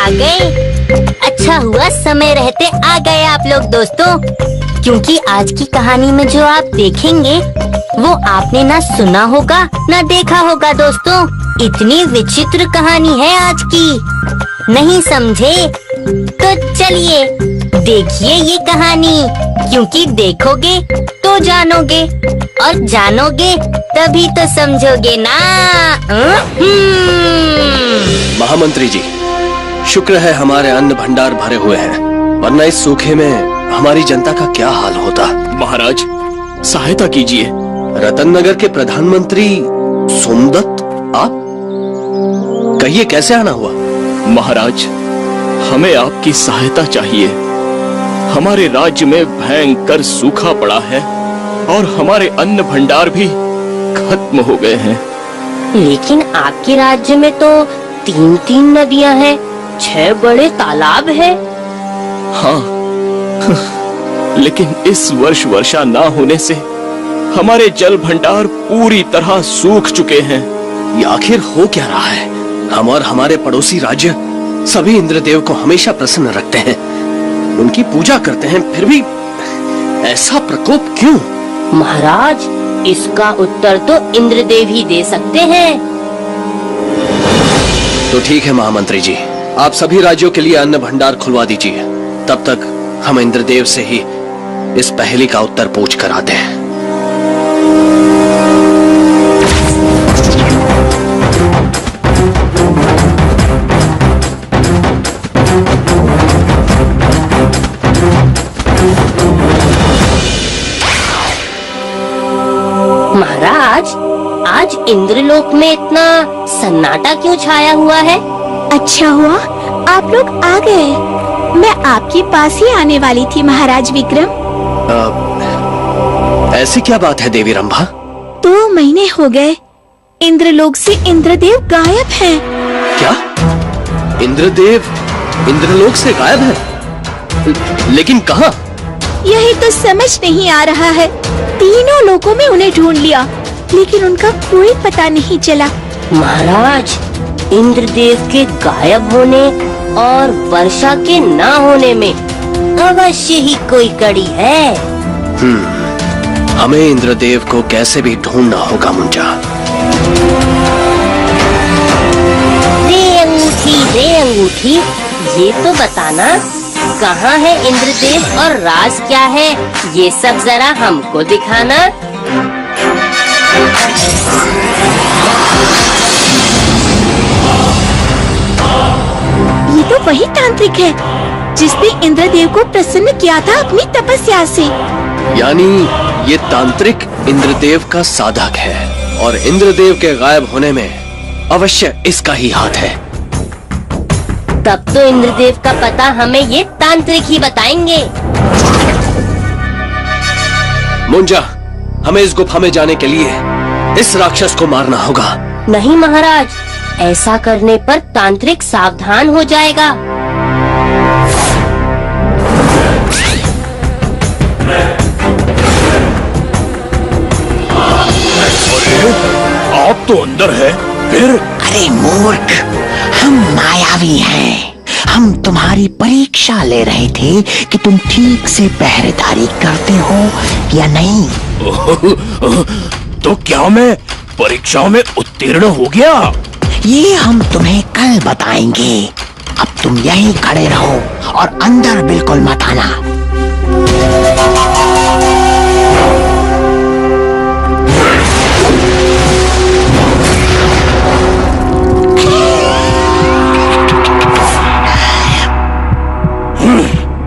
आ गए। अच्छा हुआ समय रहते आ गए आप लोग दोस्तों, क्योंकि आज की कहानी में जो आप देखेंगे वो आपने ना सुना होगा ना देखा होगा दोस्तों। इतनी विचित्र कहानी है आज की। नहीं समझे? तो चलिए देखिए ये कहानी, क्योंकि देखोगे तो जानोगे और जानोगे तभी तो समझोगे ना। महामंत्री जी, शुक्र है हमारे अन्न भंडार भरे हुए हैं, वरना इस सूखे में हमारी जनता का क्या हाल होता। महाराज सहायता कीजिए। रतन नगर के प्रधानमंत्री सोमदत्त आप? कहिए कैसे आना हुआ? महाराज हमें आपकी सहायता चाहिए। हमारे राज्य में भयंकर सूखा पड़ा है और हमारे अन्न भंडार भी खत्म हो गए हैं। लेकिन आपके राज्य में तो 3-3 नदियां हैं, 6 बड़े तालाब हैं। हाँ लेकिन इस वर्ष वर्षा ना होने से हमारे जल भंडार पूरी तरह सूख चुके हैं। ये आखिर हो क्या रहा है? हम और हमारे पड़ोसी राज्य सभी इंद्रदेव को हमेशा प्रसन्न रखते हैं, उनकी पूजा करते हैं, फिर भी ऐसा प्रकोप क्यों? महाराज इसका उत्तर तो इंद्रदेव ही दे सकते हैं। तो ठीक है महामंत्री जी, आप सभी राज्यों के लिए अन्न भंडार खुलवा दीजिए। तब तक हम इंद्रदेव से ही इस पहेली का उत्तर पूछ कर आते हैं। महाराज आज इंद्रलोक में इतना सन्नाटा क्यों छाया हुआ है? अच्छा हुआ आप लोग आ गए। मैं आपके पास ही आने वाली थी महाराज विक्रम। ऐसी क्या बात है देवी रंभा? 2 महीने हो गए इंद्रलोक से इंद्रदेव गायब हैं। क्या? इंद्रदेव इंद्रलोक से गायब है? लेकिन कहाँ? यही तो समझ नहीं आ रहा है। तीनों लोकों में उन्हें ढूंढ लिया, लेकिन उनका कोई पता नहीं चला। महाराज इंद्रदेव के गायब होने और वर्षा के ना होने में अवश्य ही कोई कड़ी है। हमें इंद्रदेव को कैसे भी ढूंढना होगा मुंजा। रे अंगूठी, ये तो बताना कहाँ है इंद्रदेव और राज क्या है, ये सब जरा हमको दिखाना। ये तो वही तांत्रिक है जिसने इंद्रदेव को प्रसन्न किया था अपनी तपस्या से। यानी ये तांत्रिक इंद्रदेव का साधक है और इंद्रदेव के गायब होने में अवश्य इसका ही हाथ है। तब तो इंद्रदेव का पता हमें ये तांत्रिक ही बताएंगे। मुंजा, हमें इस गुफा में जाने के लिए इस राक्षस को मारना होगा। नहीं महाराज, ऐसा करने पर तांत्रिक सावधान हो जाएगा। अरे आप तो अंदर है फिर? अरे मूर्ख, हम मायावी हैं। हम तुम्हारी परीक्षा ले रहे थे कि तुम ठीक से पहरेदारी करते हो या नहीं। तो क्या मैं परीक्षाओं में उत्तीर्ण हो गया? ये हम तुम्हें कल बताएंगे। अब तुम यहीं खड़े रहो और अंदर बिल्कुल मत आना।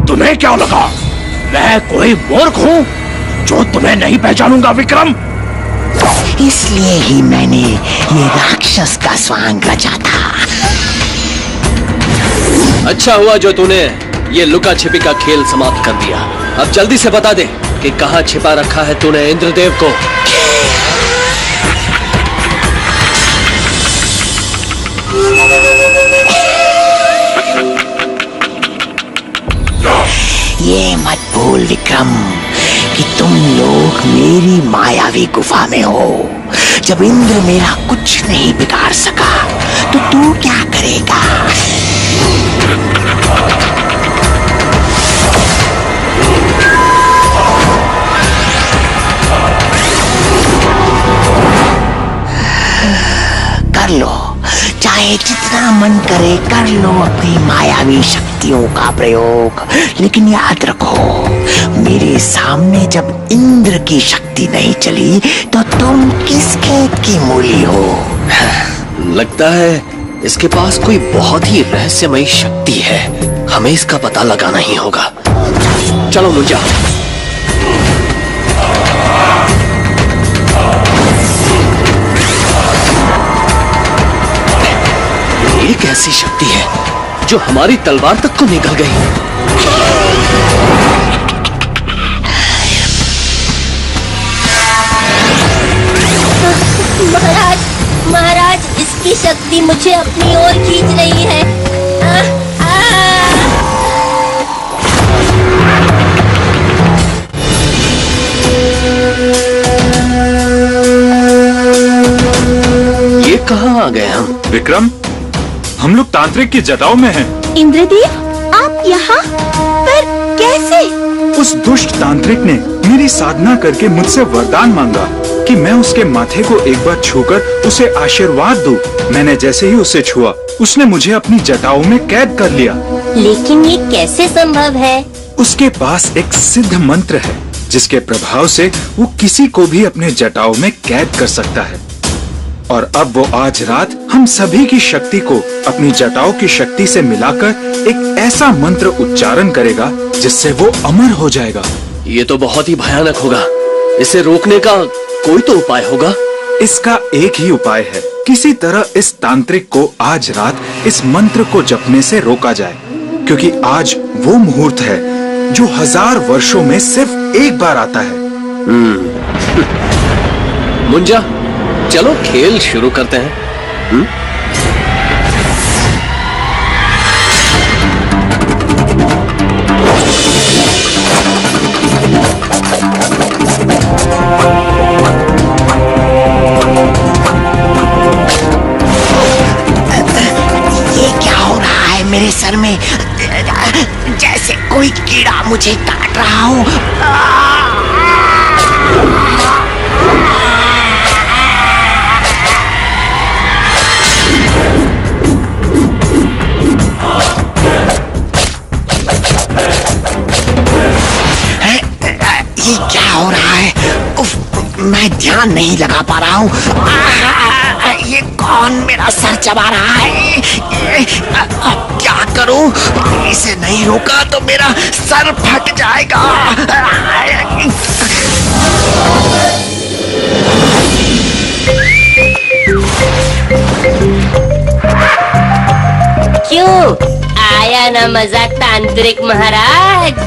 तुम्हें क्या लगा मैं कोई मूर्ख हूँ जो तुम्हें नहीं पहचानूंगा विक्रम? इसलिए ही मैंने ये राक्षस का स्वांग रचा था। अच्छा हुआ जो तूने ये लुका छिपी का खेल समाप्त कर दिया। अब जल्दी से बता दे कि कहाँ छिपा रखा है तूने इंद्रदेव को। ये मत भूल विक्रम कि तुम लोग मेरी मायावी गुफा में हो। जब इंद्र मेरा कुछ नहीं बिगाड़ सका तो तू क्या करेगा? कर लो, चाहे जितना मन करे कर लो अपनी मायावी शक्तियों का प्रयोग, लेकिन याद रखो मेरे सामने जब इंद्र की शक्ति नहीं चली तो तुम किस खेत की मूली हो? लगता है इसके पास कोई बहुत ही रहस्यमयी शक्ति है, हमें इसका पता लगाना ही होगा। चलो मुंजा। एक ऐसी शक्ति है जो हमारी तलवार तक को निकल गई। महाराज, महाराज, इसकी शक्ति मुझे अपनी ओर खींच रही है। ये कहाँ आ गए हम? विक्रम, हम लोग तांत्रिक की जटाओं में हैं। इंद्रदेव, आप यहाँ पर कैसे? उस दुष्ट तांत्रिक ने मेरी साधना करके मुझसे वरदान मांगा कि मैं उसके माथे को एक बार छूकर उसे आशीर्वाद दूं। मैंने जैसे ही उसे छुआ, उसने मुझे अपनी जटाओं में कैद कर लिया। लेकिन ये कैसे संभव है? उसके पास एक सिद्ध मंत्र है जिसके प्रभाव से वो किसी को भी अपने जटाओं में कैद कर सकता है। और अब वो आज रात हम सभी की शक्ति को अपनी जटाओं की शक्ति से मिलाकर एक ऐसा मंत्र उच्चारण करेगा जिससे वो अमर हो जाएगा। ये तो बहुत ही भयानक होगा। इसे रोकने का कोई तो उपाय होगा। इसका एक ही उपाय है, किसी तरह इस तांत्रिक को आज रात इस मंत्र को जपने से रोका जाए, क्योंकि आज वो मुहूर्त है जो 1000 वर्षों में सिर्फ एक बार आता है। मुंजा, चलो खेल शुरू करते हैं। ये क्या हो रहा है मेरे सर में? जैसे कोई कीड़ा मुझे काट रहा हो। ये क्या हो रहा है? उफ, मैं ध्यान नहीं लगा पा रहा हूँ। ये कौन मेरा सर चबा रहा है? अब क्या करूँ? इसे नहीं रोका तो मेरा सर फट जाएगा। क्यों आया ना मजा तांत्रिक महाराज?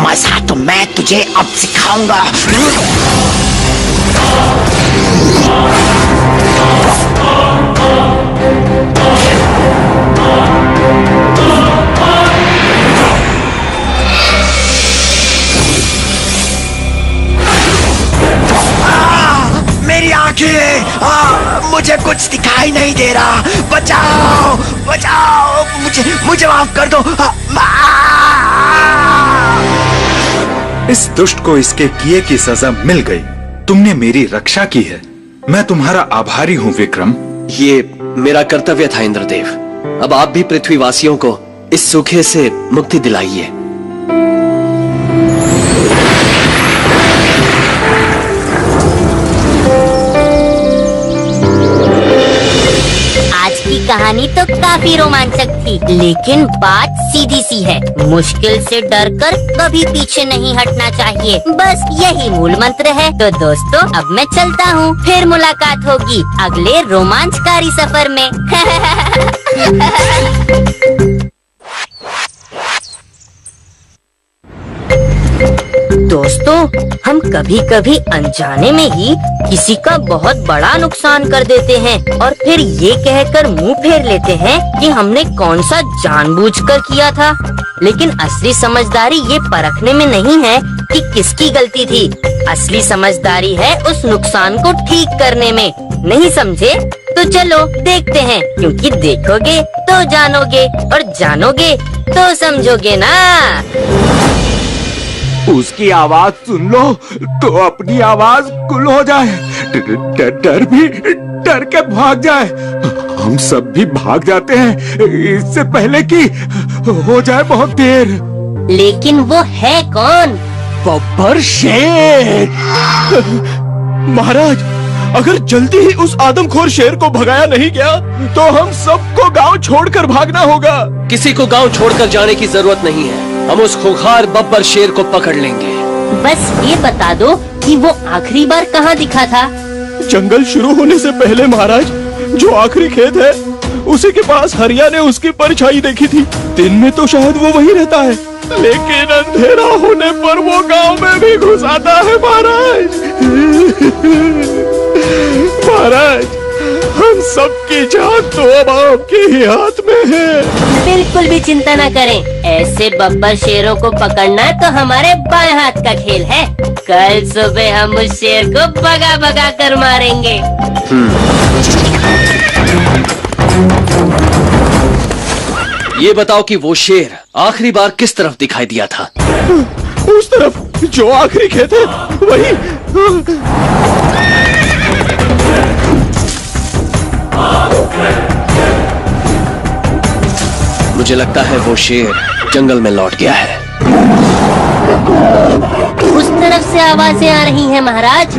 मजा तो मैं तुझे अब सिखाऊंगा। मेरी आंखें, मुझे कुछ दिखाई नहीं दे रहा। बचाओ, बचाओ, मुझे माफ कर दो। इस दुष्ट को इसके किए की सजा मिल गई। तुमने मेरी रक्षा की है, मैं तुम्हारा आभारी हूँ विक्रम। ये मेरा कर्तव्य था इंद्रदेव। अब आप भी पृथ्वीवासियों को इस सूखे से मुक्ति दिलाइए। आज की कहानी तो काफी रोमांचक थी, लेकिन बात सीधी सी है, मुश्किल से डरकर कभी पीछे नहीं हटना चाहिए। बस यही मूल मंत्र है। तो दोस्तों, अब मैं चलता हूँ, फिर मुलाकात होगी अगले रोमांचकारी सफर में। दोस्तों, हम कभी कभी अनजाने में ही किसी का बहुत बड़ा नुकसान कर देते हैं और फिर ये कहकर मुंह फेर लेते हैं कि हमने कौन सा जानबूझकर किया था। लेकिन असली समझदारी ये परखने में नहीं है कि किसकी गलती थी। असली समझदारी है उस नुकसान को ठीक करने में। नहीं समझे? तो चलो देखते हैं, क्योंकि देखोगे तो जानोगे और जानोगे तो समझोगे ना। उसकी आवाज सुन लो तो अपनी आवाज गुल हो जाए। डर के भाग जाए। हम सब भी भाग जाते हैं इससे पहले कि हो जाए बहुत देर। लेकिन वो है कौन? बब्बर शेर। महाराज, अगर जल्दी ही उस आदमखोर शेर को भगाया नहीं गया तो हम सबको गांव छोड़कर भागना होगा। किसी को गांव छोड़कर जाने की जरूरत नहीं है। हम उस खूंखार बब्बर शेर को पकड़ लेंगे। बस ये बता दो कि वो आखिरी बार कहाँ दिखा था? जंगल शुरू होने से पहले महाराज, जो आखिरी खेत है उसी के पास हरिया ने उसकी परछाई देखी थी। दिन में तो शायद वो वहीं रहता है, लेकिन अंधेरा होने पर वो गांव में भी घुस आता है महाराज। महाराज, हम सबकी जान तो अब आपके ही हाथ में है। बिल्कुल भी चिंता न करें। ऐसे बब्बर शेरों को पकड़ना तो हमारे बाएं हाथ का खेल है। कल सुबह हम उस शेर को भगा भगा कर मारेंगे। ये बताओ कि वो शेर आखिरी बार किस तरफ दिखाई दिया था? उस तरफ जो आखिरी खेत है वही। मुझे लगता है वो शेर जंगल में लौट गया है। उस तरफ से आवाजें आ रही हैं महाराज।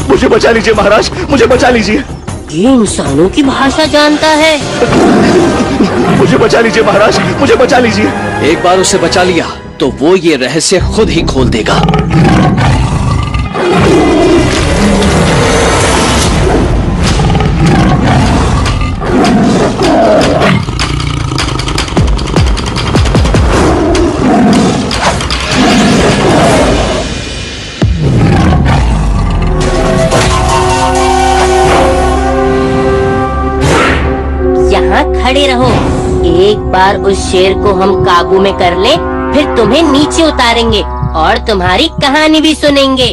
मुझे बचा लीजिए महाराज, मुझे बचा लीजिए। ये इंसानों की भाषा जानता है। मुझे बचा लीजिए महाराज, मुझे बचा लीजिए। एक बार उसे बचा लिया तो वो ये रहस्य खुद ही खोल देगा। खड़े रहो। एक बार उस शेर को हम काबू में कर लें, फिर तुम्हें नीचे उतारेंगे और तुम्हारी कहानी भी सुनेंगे।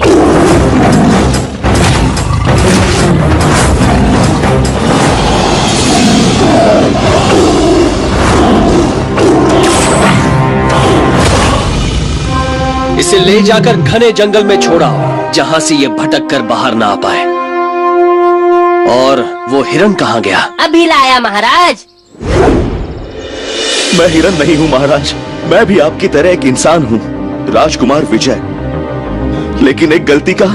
इसे ले जाकर घने जंगल में छोड़ाओ, जहाँ से ये भटक कर बाहर ना आ पाए। और वो हिरन कहाँ गया? अभी लाया महाराज। मैं हिरन नहीं हूँ महाराज, मैं भी आपकी तरह एक इंसान हूँ, राजकुमार विजय। लेकिन एक गलती का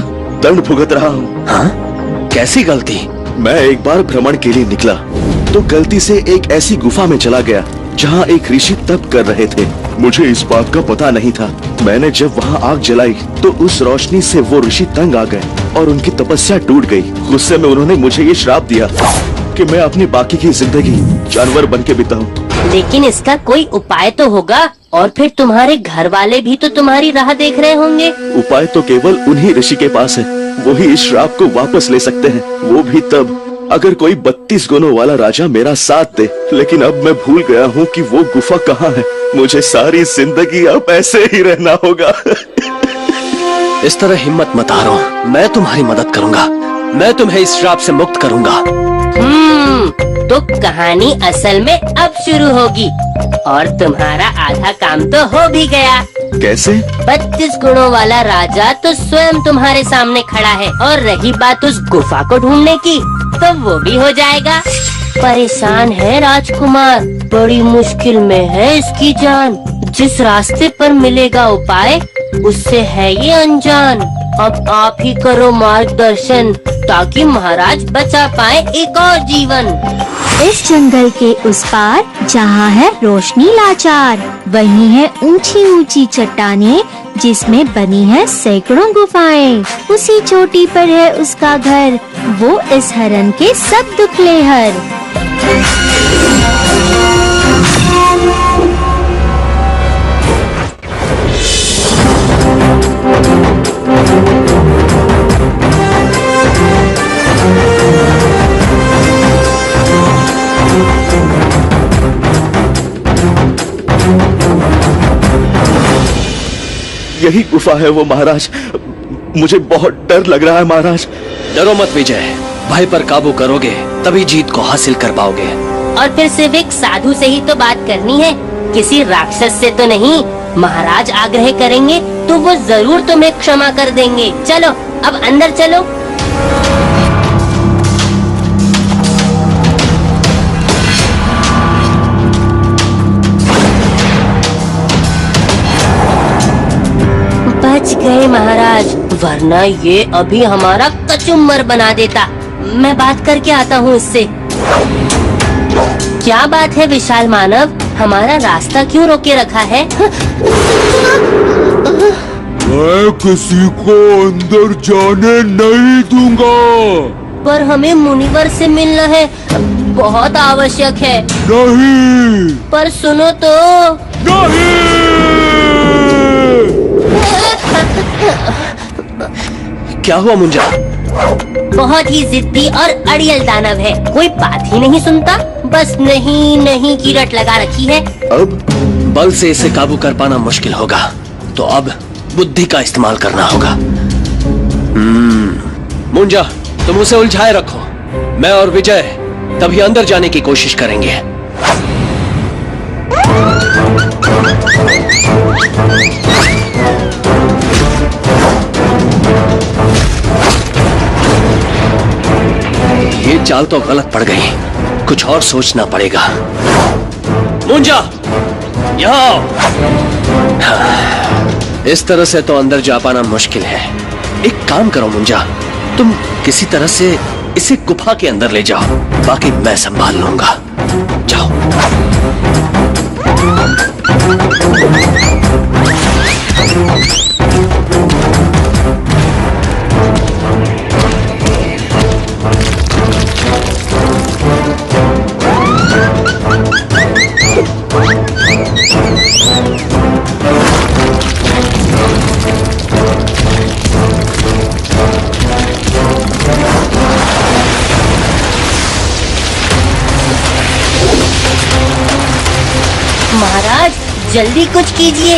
दंड भुगत रहा हूँ। हाँ? कैसी गलती? मैं एक बार भ्रमण के लिए निकला तो गलती से एक ऐसी गुफा में चला गया जहाँ एक ऋषि तप कर रहे थे। मुझे इस बात का पता नहीं था। मैंने जब वहाँ आग जलाई तो उस रोशनी से वो ऋषि तंग आ गए और उनकी तपस्या टूट गई। गुस्से में उन्होंने मुझे ये श्राप दिया कि मैं अपनी बाकी की जिंदगी जानवर बन के बिताऊं। लेकिन इसका कोई उपाय तो होगा, और फिर तुम्हारे घर वाले भी तो तुम्हारी राह देख रहे होंगे। उपाय तो केवल उन्हीं ऋषि के पास है, वो ही इस श्राप को वापस ले सकते हैं। वो भी तब अगर कोई 32 गुणों वाला राजा मेरा साथ दे। लेकिन अब मैं भूल गया हूँ कि वो गुफा कहाँ है। मुझे सारी जिंदगी अब ऐसे ही रहना होगा। इस तरह हिम्मत मत हारो, मैं तुम्हारी मदद करूंगा। मैं तुम्हें इस श्राप से मुक्त करूंगा। तो कहानी असल में अब शुरू होगी और तुम्हारा आधा काम तो हो भी गया। कैसे? 32 गुणों वाला राजा तो स्वयं तुम्हारे सामने खड़ा है, और रही बात उस गुफा को ढूंढने की, तो वो भी हो जाएगा। परेशान है राजकुमार, बड़ी मुश्किल में है इसकी जान। जिस रास्ते पर मिलेगा उपाय, उससे है ये अनजान। अब आप ही करो मार्गदर्शन, ताकि महाराज बचा पाए एक और जीवन। इस जंगल के उस पार जहाँ है रोशनी लाचार, वहीं है ऊंची ऊंची चट्टानें जिसमें बनी है सैकड़ों गुफाएं। उसी चोटी पर है उसका घर, वो इस हरन के सब दुख ले हर। यही गुफा है वो महाराज। मुझे बहुत डर लग रहा है महाराज। डरो मत विजय, भय पर काबू करोगे तभी जीत को हासिल कर पाओगे। और फिर सिर्फ एक साधु से ही तो बात करनी है किसी राक्षस से तो नहीं। महाराज आग्रह करेंगे तो वो जरूर तुम्हें क्षमा कर देंगे। चलो अब अंदर चलो। बच गए महाराज, वरना ये अभी हमारा कचुम्बर बना देता। मैं बात करके आता हूँ इससे। क्या बात है विशाल मानव, हमारा रास्ता क्यों रोके रखा है? मैं किसी को अंदर जाने नहीं दूंगा। पर हमें मुनिवर से मिलना है, बहुत आवश्यक है। नहीं। पर सुनो तो। क्या हुआ मुंजा? बहुत ही जिद्दी और अड़ियल दानव है, कोई बात ही नहीं सुनता, बस नहीं नहीं की रट लगा रखी है। अब बल से इसे काबू कर पाना मुश्किल होगा, तो अब बुद्धि का इस्तेमाल करना होगा। मुंजा, तुम उसे उलझाए रखो। मैं और विजय तभी अंदर जाने की कोशिश करेंगे। ये चाल तो गलत पड़ गई, कुछ और सोचना पड़ेगा। मुंजा, यहाँ आओ। इस तरह से तो अंदर जा पाना मुश्किल है। एक काम करो मुंजा, तुम किसी तरह से इसे गुफा के अंदर ले जाओ, बाकी मैं संभाल लूंगा। जाओ। महाराज जल्दी कुछ कीजिए।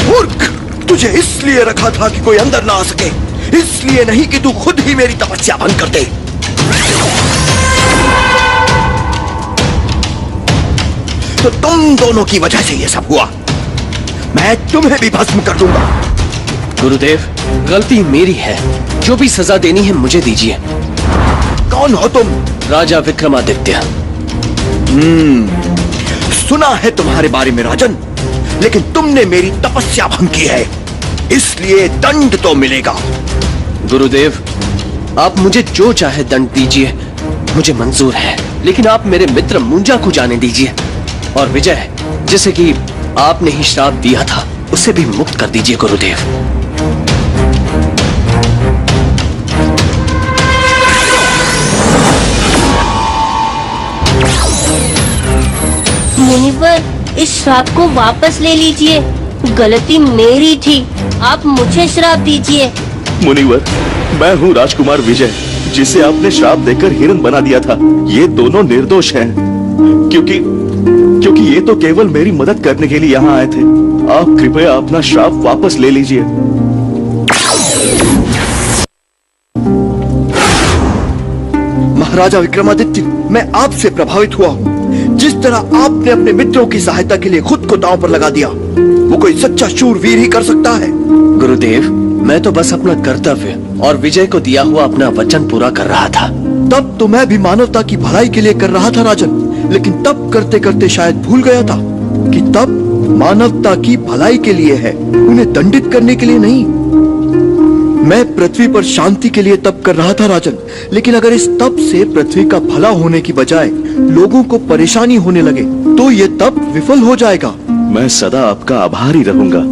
मूर्ख, तुझे इसलिए रखा था कि कोई अंदर ना आ सके, इसलिए नहीं कि तू खुद ही मेरी तपस्या भंग कर दे। तो तुम दोनों की वजह से ये सब हुआ। मैं तुम्हें भी भस्म कर दूंगा। गुरुदेव, गलती मेरी है, जो भी सजा देनी है मुझे दीजिए। कौन हो तुम? राजा विक्रमादित्य। सुना है तुम्हारे बारे में राजन, लेकिन तुमने मेरी तपस्या भंग की है, इसलिए दंड तो मिलेगा। गुरुदेव, आप मुझे जो चाहे दंड दीजिए, मुझे मंजूर है, लेकिन आप मेरे मित्र मुंजा को जाने दीजिए, और विजय, जिसे कि आपने ही श्राप दिया था, उसे भी मुक्त कर दीजिए गुरुदेव। मुनिवर, इस श्राप को वापस ले लीजिए, गलती मेरी थी, आप मुझे श्राप दीजिए। मुनिवर, मैं हूँ राजकुमार विजय, जिसे आपने श्राप देकर हिरण बना दिया था। ये दोनों निर्दोष हैं, क्योंकि ये तो केवल मेरी मदद करने के लिए यहाँ आए थे। आप कृपया अपना श्राप वापस ले लीजिए। महाराजा विक्रमादित्य, मैं आपसे प्रभावित हुआ हूँ। जिस तरह आपने अपने मित्रों की सहायता के लिए खुद को दांव पर लगा दिया, वो कोई सच्चा शूरवीर ही कर सकता है। गुरुदेव, मैं तो बस अपना कर्तव्य और विजय को दिया हुआ अपना वचन पूरा कर रहा था। तब तो मैं भी मानवता की भलाई के लिए कर रहा था राजन, लेकिन तब करते करते शायद भूल गया था कि तब मानवता की भलाई के लिए है, उन्हें दंडित करने के लिए नहीं। मैं पृथ्वी पर शांति के लिए तप कर रहा था राजन, लेकिन अगर इस तप से पृथ्वी का भला होने की बजाय लोगों को परेशानी होने लगे, तो ये तप विफल हो जाएगा। मैं सदा आपका आभारी रहूंगा।